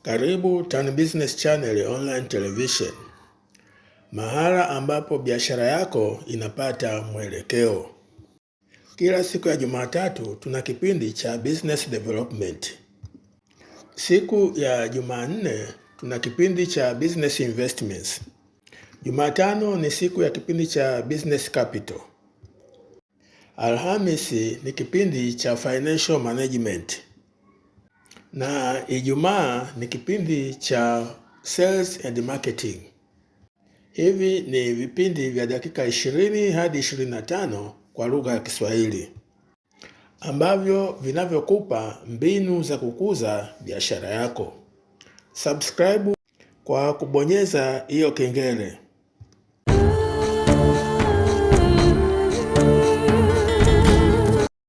Karibu Tan Business Channel Online Television, mahala ambapo biashara yako inapata mwelekeo. Kila siku ya Jumatatu tuna kipindi cha Business Development. Siku ya Jumanne tuna kipindi cha Business Investments. Jumatano ni siku ya kipindi cha Business Capital. Alhamisi ni kipindi cha Financial Management. Na Ijumaa ni kipindi cha Sales and Marketing. Hivi ni vipindi vya dakika 20 hadi 25 kwa lugha ya Kiswahili, ambavyo vinavyokupa mbinu za kukuza biashara yako. Subscribe kwa kubonyeza hiyo kengele.